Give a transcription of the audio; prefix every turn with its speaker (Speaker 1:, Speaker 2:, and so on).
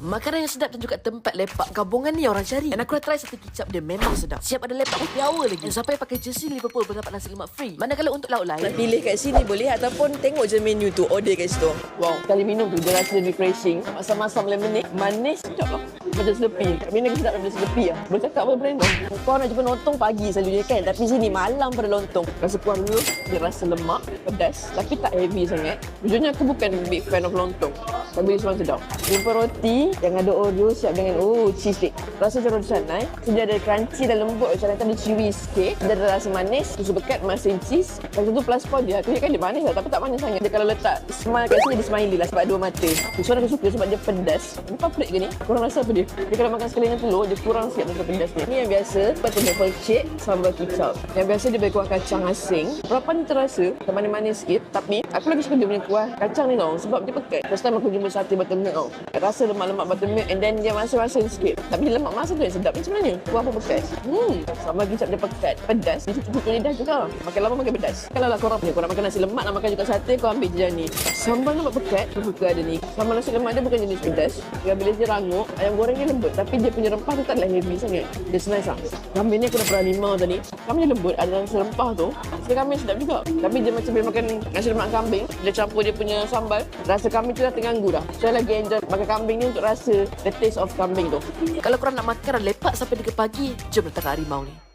Speaker 1: Makanan yang sedap dan juga tempat lepak gabungan ni orang cari. Dan aku dah try sate kicap dia memang sedap. Siap ada lepak happy hour lagi. Dan sampai pakai jersey Liverpool berdapat nasi lemak free. Manakala untuk lauk lain,
Speaker 2: Nak pilih kat sini boleh ataupun tengok je menu tu, order kat situ. Wow, kali minum tu dia rasa refreshing. Masam-masam lemonade, manis, sedap lah. Macam Slurpee. Kat mana sedap daripada Slurpee lah. Boleh cakap apa brand tu? Kau nak jumpa lontong pagi selalu dia kan. Tapi sini malam pada lontong. Rasa puas dulu, dia rasa lemak, pedas. Tapi tak heavy sangat. Jujurnya aku bukan big fan of lontong. Tapi dia semua sedap. Jumpa roti yang ada Oreo siap dengan cheese stick. Rasa macam roti canai. Dia ada crunchy dan lembut macam ada chewy sikit. Dia ada rasa manis, susu pekat, masin cheese. Lepas tu plus point dia. Aku kan dia manis lah tapi tak manis sangat. Dia kalau letak smile kat sini dia smiley lah sebab dua mata. So aku suka sebab dia pedas. Ini favorit ke ni? Korang rasa apa dia? Dia kalau makan sekali dengan telur, dia kurang sikit rasa pedas ni. Ni yang biasa, pakai maple shake, sambal kicap. Yang biasa dia bagi kuah kacang asing. Perapan ni terasa manis-manis sikit. Tapi aku lagi suka dia punya kuah kacang ni tau sebab dia pekat. First time aku jumpa sate buttermilk tau. Rasa lemak-lemak buttermilk and then dia masin-masin sikit. Tapi lemak masin tu yang sedap. Macam mana? Kuah pun pekat. Sambal kicap dia pekat. Pedas. Dia cukup lidah juga. Makan lama makan pedas. Kalau lah korang nak makan nasi lemak, nak makan juga sate, kau ambil je ni. Sambal nampak pekat. Aku suka ada ni. Sambal nasi lemak dia bukan jenis pedas. Bila dia rangup, ayam goreng dia lembut. Tapi dia punya rempah tu taklah heavy sangat. Dia nice lah. Kambing ni aku dah pernah limau tadi. Kambing dia lembut. Ada rasa rempah tu. Rasa kambing sedap juga. Tapi dia macam bila makan nasi lemak kambing, dia campur dia punya sambal. Rasa kambing tu dah terganggu dah. Saya lagi enjoy makan kambing ni untuk rasa the taste of kambing tu.
Speaker 1: kalau korang nak makan dan lepak sampai 3 pagi, jom datang ke Harimau ni.